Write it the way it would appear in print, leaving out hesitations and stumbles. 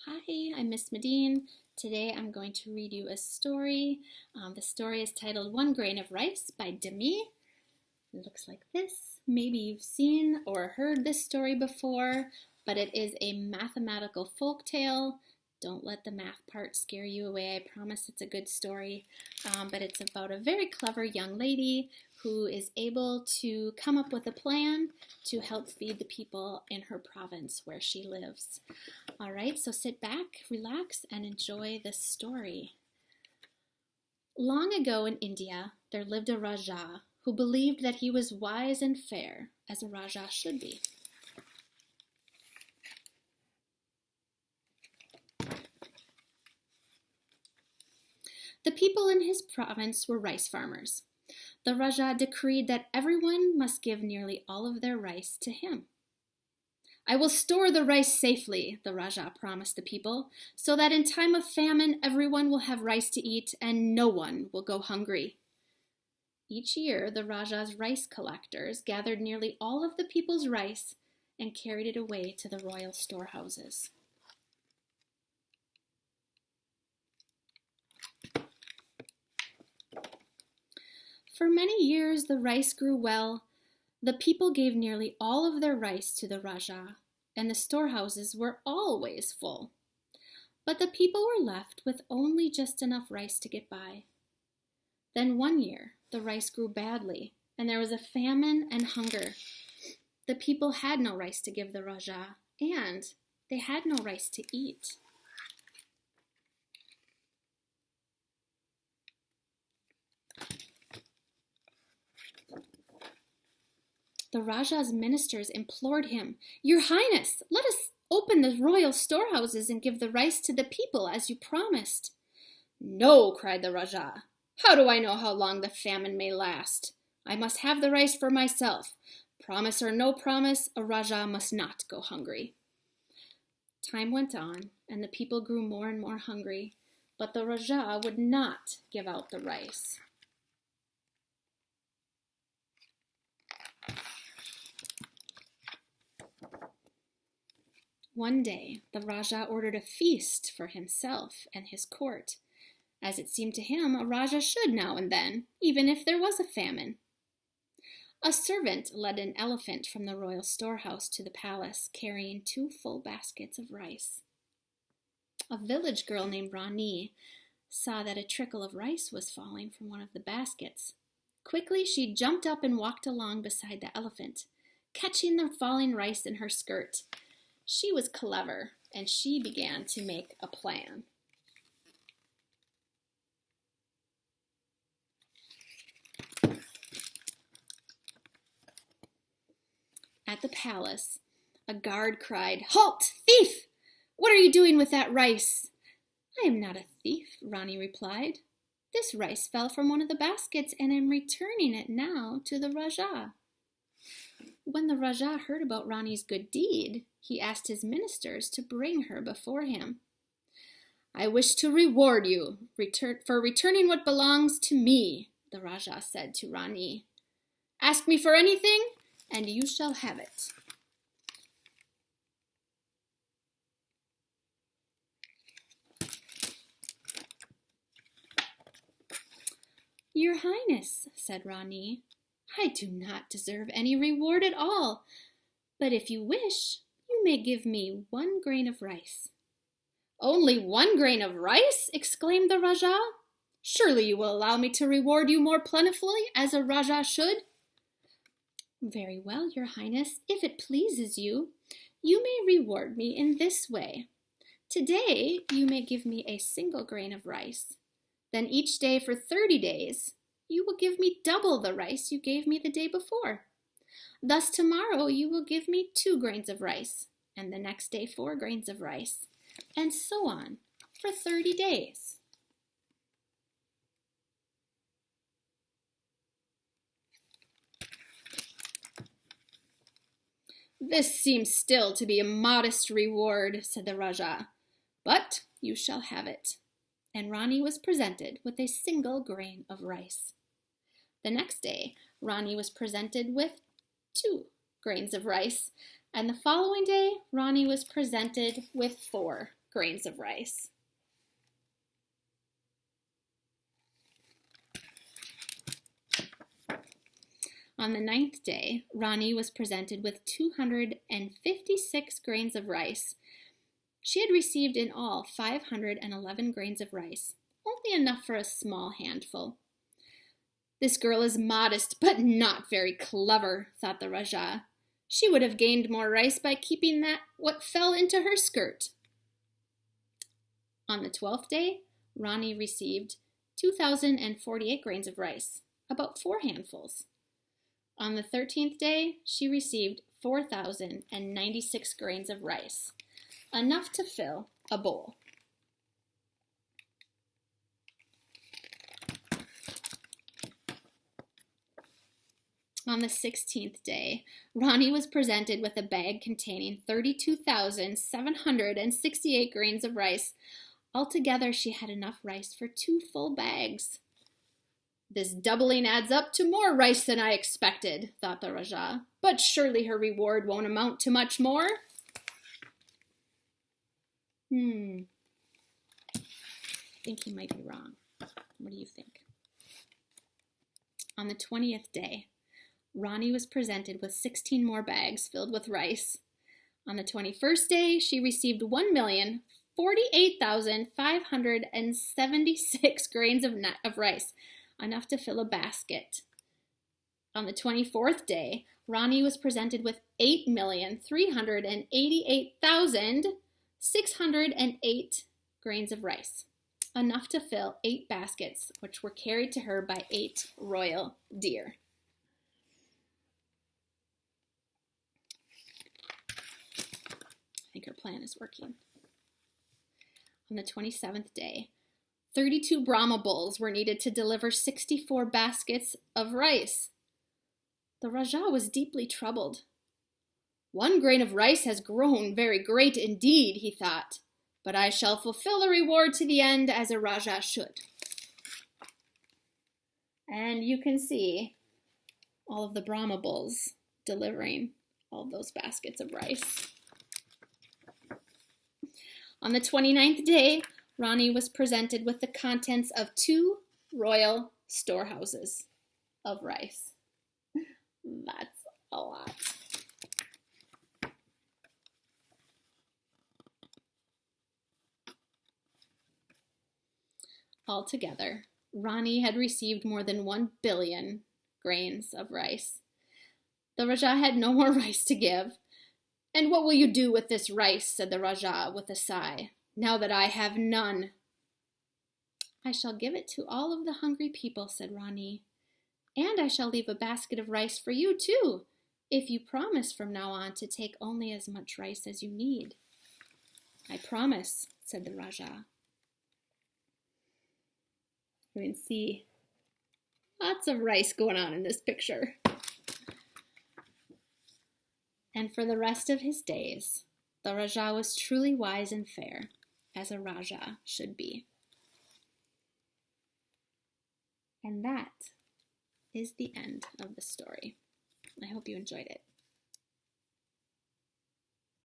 Hi, I'm Miss Medine. Today I'm going to read you a story. The story is titled One Grain of Rice by Demi. It looks like this. Maybe you've seen or heard this story before, but it is a mathematical folk tale. Don't let the math part scare you away. I promise it's a good story. But it's about a very clever young lady who is able to come up with a plan to help feed the people in her province where she lives. All right, so sit back, relax, and enjoy this story. Long ago in India, there lived a Raja who believed that he was wise and fair, as a Raja should be. The people in his province were rice farmers. The Raja decreed that everyone must give nearly all of their rice to him. "I will store the rice safely," the Raja promised the people, "so that in time of famine everyone will have rice to eat and no one will go hungry." Each year, the Raja's rice collectors gathered nearly all of the people's rice and carried it away to the royal storehouses. For many years, the rice grew well. The people gave nearly all of their rice to the Raja, and the storehouses were always full. But the people were left with only just enough rice to get by. Then one year, the rice grew badly, and there was a famine and hunger. The people had no rice to give the Raja, and they had no rice to eat. The Raja's ministers implored him, "Your Highness, let us open the royal storehouses and give the rice to the people as you promised." "No," cried the Raja. "How do I know how long the famine may last? I must have the rice for myself. Promise or no promise, a Raja must not go hungry." Time went on, and the people grew more and more hungry, but the Raja would not give out the rice. One day, the Raja ordered a feast for himself and his court, as it seemed to him a Raja should now and then, even if there was a famine. A servant led an elephant from the royal storehouse to the palace, carrying 2 full baskets of rice. A village girl named Rani saw that a trickle of rice was falling from one of the baskets. Quickly, she jumped up and walked along beside the elephant, catching the falling rice in her skirt. She was clever, and she began to make a plan. At the palace, a guard cried, "Halt, thief! What are you doing with that rice?" "I am not a thief," Rani replied. "This rice fell from one of the baskets, and I'm returning it now to the Raja." When the Raja heard about Rani's good deed, he asked his ministers to bring her before him. "I wish to reward you for returning what belongs to me," the Raja said to Rani. "Ask me for anything, and you shall have it." "Your Highness," said Rani, "I do not deserve any reward at all, but if you wish, you may give me 1 grain of rice." "Only 1 grain of rice?" exclaimed the Raja. "Surely you will allow me to reward you more plentifully, as a Raja should." "Very well, Your Highness, if it pleases you, you may reward me in this way. Today, you may give me a single grain of rice. Then each day for 30 days, you will give me double the rice you gave me the day before. Thus tomorrow you will give me 2 grains of rice, and the next day 4 grains of rice, and so on for 30 days. "This seems still to be a modest reward," said the Raja, "but you shall have it." And Rani was presented with a single grain of rice. The next day, Rani was presented with 2 grains of rice, and the following day, Rani was presented with 4 grains of rice. On the 9th day, Rani was presented with 256 grains of rice. She had received in all 511 grains of rice, only enough for a small handful. This girl is modest, but not very clever, thought the Rajah. She would have gained more rice by keeping what fell into her skirt. On the 12th day, Rani received 2,048 grains of rice, about 4 handfuls. On the 13th day, she received 4,096 grains of rice, enough to fill a bowl. On the 16th day, Rani was presented with a bag containing 32,768 grains of rice. Altogether, she had enough rice for 2 full bags. This doubling adds up to more rice than I expected, thought the Rajah, but surely her reward won't amount to much more. I think he might be wrong. What do you think? On the 20th day, Rani was presented with 16 more bags filled with rice. On the 21st day, she received 1,048,576 grains of rice, enough to fill a basket. On the 24th day, Rani was presented with 8,388,608 grains of rice, enough to fill 8 baskets, which were carried to her by 8 royal deer. I think her plan is working. On the 27th day, 32 Brahma bulls were needed to deliver 64 baskets of rice. The Rajah was deeply troubled. 1 grain of rice has grown very great indeed, he thought, but I shall fulfill the reward to the end as a Rajah should. And you can see all of the Brahma bulls delivering all of those baskets of rice. On the 29th day, Rani was presented with the contents of 2 royal storehouses of rice. That's a lot. Altogether, Rani had received more than 1 billion grains of rice. The Rajah had no more rice to give. "And what will you do with this rice?" said the Rajah with a sigh, "now that I have none?" "I shall give it to all of the hungry people," said Rani. "And I shall leave a basket of rice for you, too, if you promise from now on to take only as much rice as you need." "I promise," said the Rajah. You can see lots of rice going on in this picture. And for the rest of his days, the Rajah was truly wise and fair, as a Rajah should be. And that is the end of the story. I hope you enjoyed it.